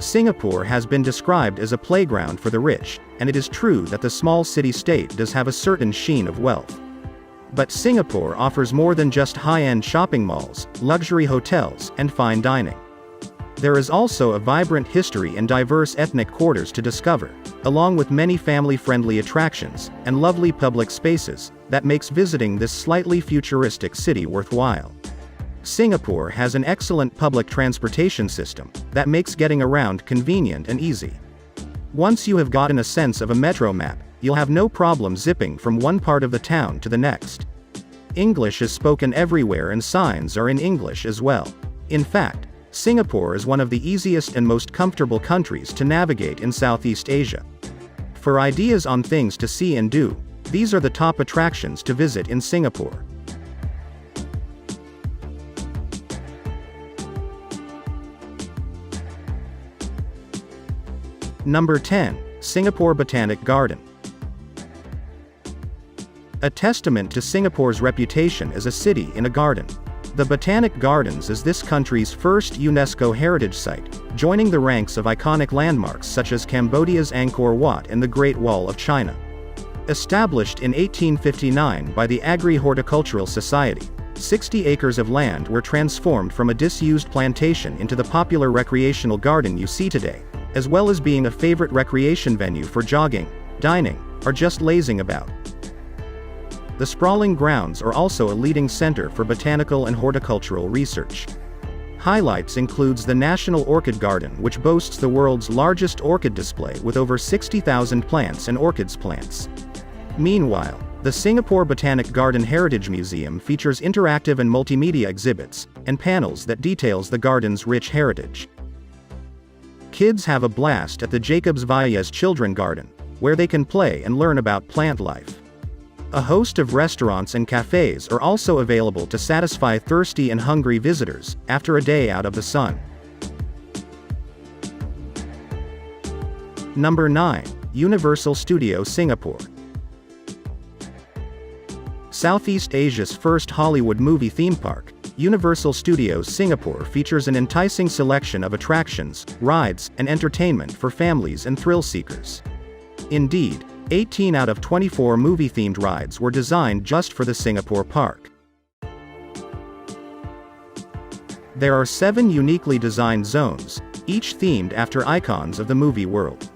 Singapore has been described as a playground for the rich, and it is true that the small city-state does have a certain sheen of wealth. But Singapore offers more than just high-end shopping malls, luxury hotels, and fine dining. There is also a vibrant history and diverse ethnic quarters to discover, along with many family-friendly attractions, and lovely public spaces, that makes visiting this slightly futuristic city worthwhile. Singapore has an excellent public transportation system, that makes getting around convenient and easy. Once you have gotten a sense of a metro map, you'll have no problem zipping from one part of the town to the next. English is spoken everywhere and signs are in English as well. In fact, Singapore is one of the easiest and most comfortable countries to navigate in Southeast Asia. For ideas on things to see and do, these are the top attractions to visit in Singapore. Number 10. Singapore Botanic Garden. A testament to Singapore's reputation as a city in a garden. The Botanic Gardens is this country's first UNESCO heritage site, joining the ranks of iconic landmarks such as Cambodia's Angkor Wat and the Great Wall of China. Established in 1859 by the Agri-Horticultural Society, 60 acres of land were transformed from a disused plantation into the popular recreational garden you see today, as well as being a favorite recreation venue for jogging, dining, or just lazing about. The sprawling grounds are also a leading center for botanical and horticultural research. Highlights includes the National Orchid Garden, which boasts the world's largest orchid display with over 60,000 plants and orchids plants. Meanwhile, the Singapore Botanic Garden Heritage Museum features interactive and multimedia exhibits, and panels that details the garden's rich heritage. Kids have a blast at the Jacobs Valles Children Garden, where they can play and learn about plant life. A host of restaurants and cafes are also available to satisfy thirsty and hungry visitors, after a day out of the sun. Number 9. Universal Studios Singapore. Southeast Asia's first Hollywood movie theme park, Universal Studios Singapore features an enticing selection of attractions, rides, and entertainment for families and thrill seekers. Indeed, 18 out of 24 movie-themed rides were designed just for the Singapore park. There are 7 uniquely designed zones, each themed after icons of the movie world.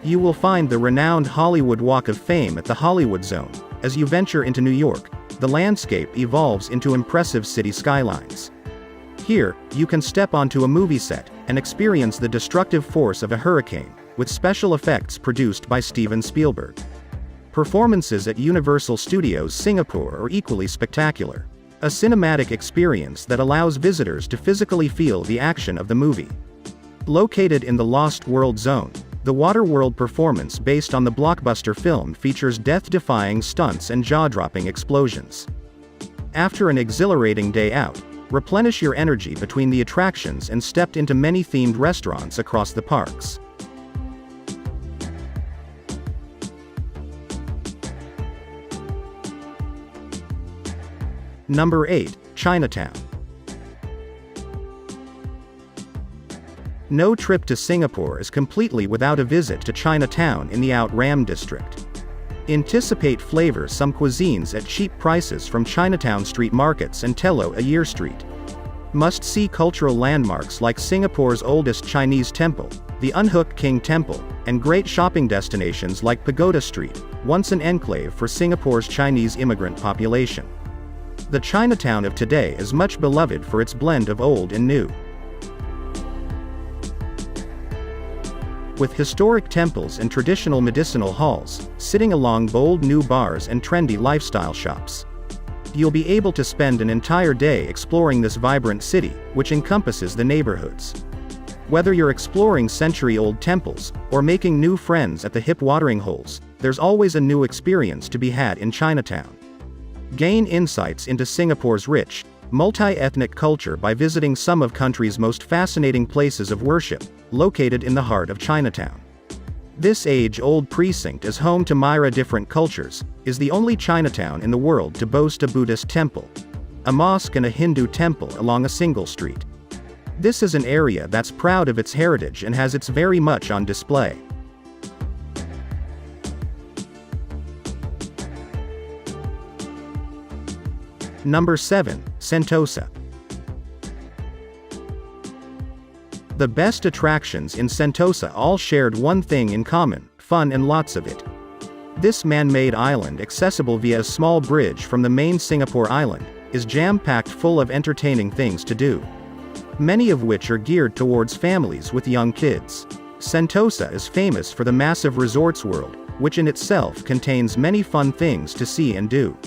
You will find the renowned Hollywood Walk of Fame at the Hollywood Zone. As you venture into New York, the landscape evolves into impressive city skylines. Here, you can step onto a movie set and experience the destructive force of a hurricane, with special effects produced by Steven Spielberg. Performances at Universal Studios Singapore are equally spectacular. A cinematic experience that allows visitors to physically feel the action of the movie. Located in the Lost World Zone, the Waterworld performance based on the blockbuster film features death-defying stunts and jaw-dropping explosions. After an exhilarating day out, replenish your energy between the attractions and step into many themed restaurants across the parks. Number 8. Chinatown. No trip to Singapore is completely without a visit to Chinatown in the Out Ram district. Anticipate flavor some cuisines at cheap prices from Chinatown street markets and Telok Ayer Street. Must-see cultural landmarks like Singapore's oldest Chinese temple, the Unhook King Temple, and great shopping destinations like Pagoda Street, once an enclave for Singapore's Chinese immigrant population. The Chinatown of today is much beloved for its blend of old and new. With historic temples and traditional medicinal halls, sitting along bold new bars and trendy lifestyle shops. You'll be able to spend an entire day exploring this vibrant city, which encompasses the neighborhoods. Whether you're exploring century-old temples, or making new friends at the hip watering holes, there's always a new experience to be had in Chinatown. Gain insights into Singapore's rich, multi-ethnic culture by visiting some of country's most fascinating places of worship, located in the heart of Chinatown. This age-old precinct is home to myriad different cultures, is the only Chinatown in the world to boast a Buddhist temple, a mosque and a Hindu temple along a single street. This is an area that's proud of its heritage and has its very much on display. Number 7. Sentosa. The best attractions in Sentosa all shared one thing in common: fun and lots of it. This man-made island, accessible via a small bridge from the main Singapore island, is jam-packed full of entertaining things to do, many of which are geared towards families with young kids. Sentosa is famous for the massive resorts world, which in itself contains many fun things to see and do.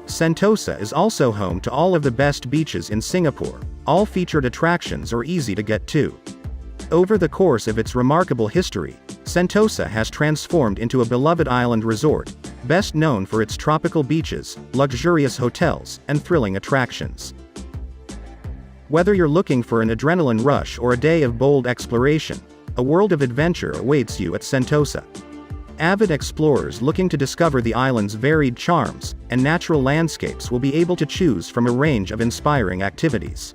Sentosa is also home to all of the best beaches in Singapore. All featured attractions are easy to get to. Over the course of its remarkable history, Sentosa has transformed into a beloved island resort, best known for its tropical beaches, luxurious hotels, and thrilling attractions. Whether you're looking for an adrenaline rush or a day of bold exploration, a world of adventure awaits you at Sentosa. Avid explorers looking to discover the island's varied charms and natural landscapes will be able to choose from a range of inspiring activities.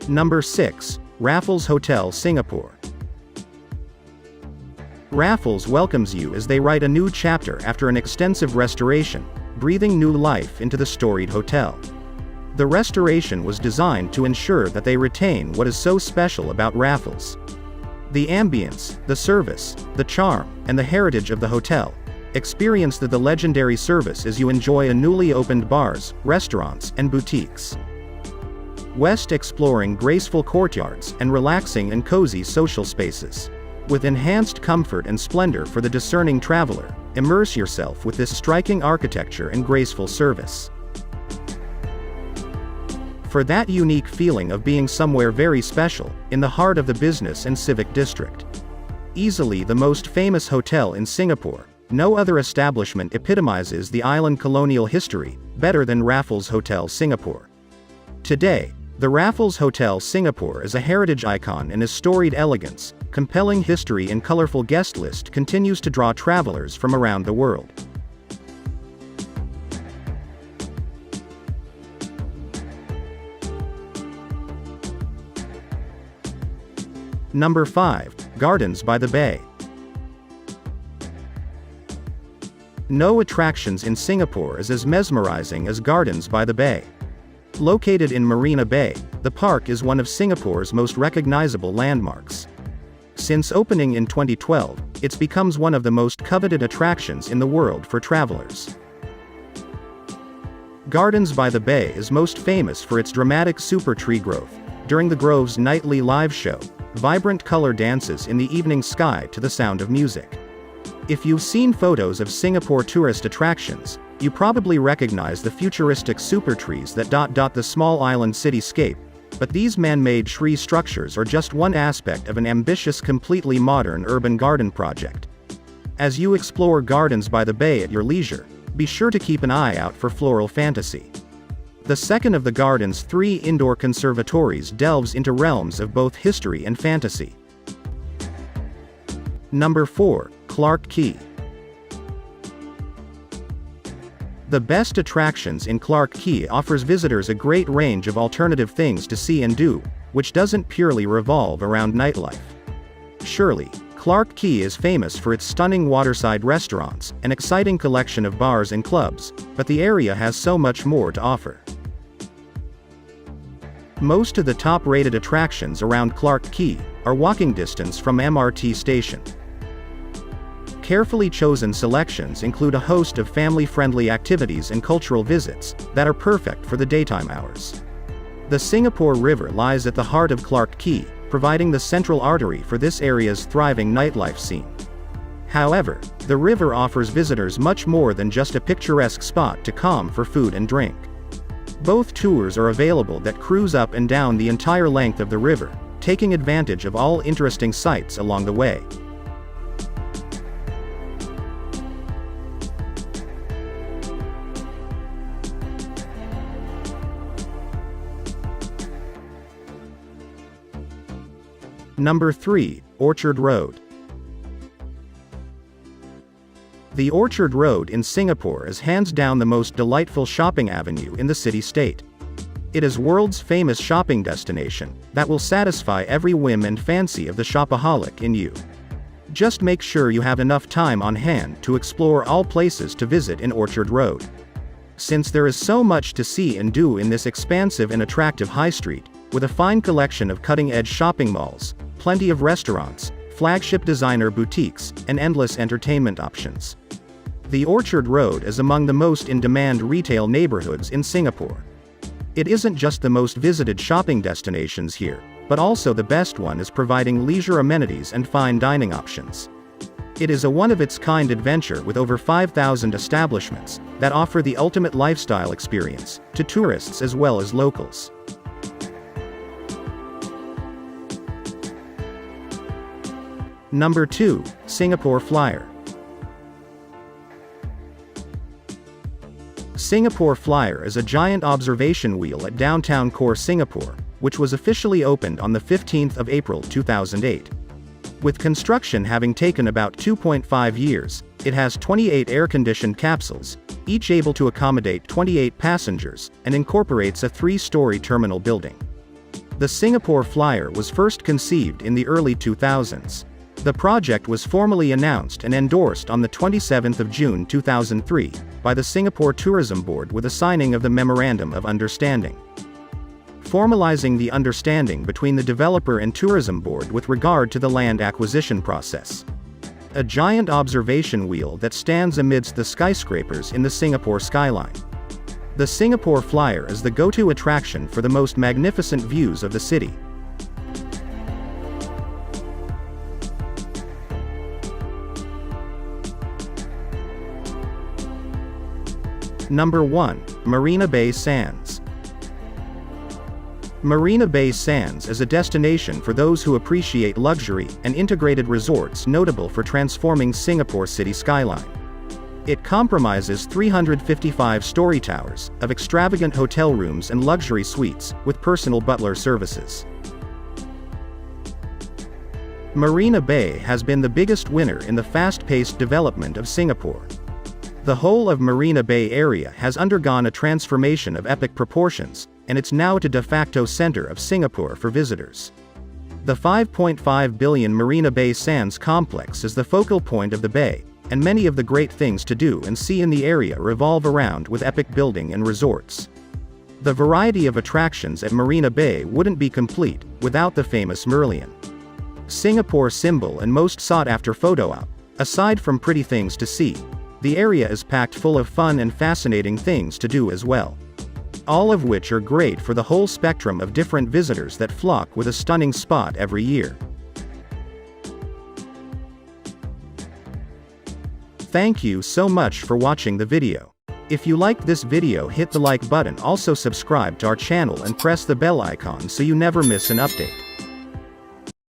Number 6. Raffles Hotel Singapore. Raffles welcomes you as they write a new chapter after an extensive restoration, breathing new life into the storied hotel. The restoration was designed to ensure that they retain what is so special about Raffles. The ambience, the service, the charm, and the heritage of the hotel. Experience the legendary service as you enjoy a newly opened bars, restaurants, and boutiques. West exploring graceful courtyards and relaxing and cozy social spaces. With enhanced comfort and splendor for the discerning traveler, immerse yourself with this striking architecture and graceful service. For that unique feeling of being somewhere very special, in the heart of the business and civic district. Easily the most famous hotel in Singapore, no other establishment epitomizes the island colonial history better than Raffles Hotel Singapore. Today, the Raffles Hotel Singapore is a heritage icon, and its storied elegance, compelling history and colorful guest list continues to draw travelers from around the world. Number 5. Gardens by the Bay. No attractions in Singapore is as mesmerizing as Gardens by the Bay. Located in Marina Bay, the park is one of Singapore's most recognizable landmarks. Since opening in 2012, it's become one of the most coveted attractions in the world for travelers. Gardens by the Bay is most famous for its dramatic super tree growth, during the grove's nightly live show, vibrant color dances in the evening sky to the sound of music. If you've seen photos of Singapore tourist attractions, you probably recognize the futuristic super trees that dot the small island cityscape, but these man-made tree structures are just one aspect of an ambitious, completely modern urban garden project. As you explore Gardens by the Bay at your leisure, be sure to keep an eye out for Floral Fantasy. The second of the garden's 3 indoor conservatories delves into realms of both history and fantasy. Number 4. Clarke Quay. The best attractions in Clarke Quay offers visitors a great range of alternative things to see and do, which doesn't purely revolve around nightlife. Surely, Clarke Quay is famous for its stunning waterside restaurants, an exciting collection of bars and clubs, but the area has so much more to offer. Most of the top-rated attractions around Clarke Quay are walking distance from MRT station. Carefully chosen selections include a host of family-friendly activities and cultural visits that are perfect for the daytime hours. The Singapore River lies at the heart of Clarke Quay, providing the central artery for this area's thriving nightlife scene. However, the river offers visitors much more than just a picturesque spot to calm for food and drink. Both tours are available that cruise up and down the entire length of the river, taking advantage of all interesting sights along the way. Number 3. Orchard Road. The Orchard Road in Singapore is hands down the most delightful shopping avenue in the city-state. It is world's famous shopping destination that will satisfy every whim and fancy of the shopaholic in you. Just make sure you have enough time on hand to explore all places to visit in Orchard Road. Since there is so much to see and do in this expansive and attractive high street, with a fine collection of cutting-edge shopping malls, plenty of restaurants, flagship designer boutiques, and endless entertainment options. The Orchard Road is among the most in-demand retail neighborhoods in Singapore. It isn't just the most visited shopping destinations here, but also the best one is providing leisure amenities and fine dining options. It is a one-of-its-kind adventure with over 5,000 establishments that offer the ultimate lifestyle experience to tourists as well as locals. Number 2, Singapore Flyer. Singapore Flyer is a giant observation wheel at downtown core Singapore, which was officially opened on the 15th of April 2008. With construction having taken about 2.5 years, it has 28 air-conditioned capsules, each able to accommodate 28 passengers, and incorporates a 3-story terminal building. The Singapore Flyer was first conceived in the early 2000s. The project was formally announced and endorsed on the 27th of June 2003 by the Singapore Tourism Board with a signing of the Memorandum of Understanding. Formalizing the understanding between the developer and Tourism Board with regard to the land acquisition process. A giant observation wheel that stands amidst the skyscrapers in the Singapore skyline. The Singapore Flyer is the go-to attraction for the most magnificent views of the city. Number 1, Marina Bay Sands. Marina Bay Sands is a destination for those who appreciate luxury and integrated resorts notable for transforming Singapore city skyline. It comprises 355 story towers of extravagant hotel rooms and luxury suites with personal butler services. Marina Bay has been the biggest winner in the fast-paced development of Singapore. The whole of Marina Bay area has undergone a transformation of epic proportions, and it's now a de facto center of Singapore for visitors. The 5.5 billion Marina Bay Sands complex is the focal point of the bay, and many of the great things to do and see in the area revolve around with epic building and resorts. The variety of attractions at Marina Bay wouldn't be complete without the famous Merlion, Singapore's symbol and most sought-after photo op. Aside from pretty things to see, the area is packed full of fun and fascinating things to do as well. All of which are great for the whole spectrum of different visitors that flock with a stunning spot every year. Thank you so much for watching the video. If you liked this video, hit the like button, also subscribe to our channel and press the bell icon so you never miss an update.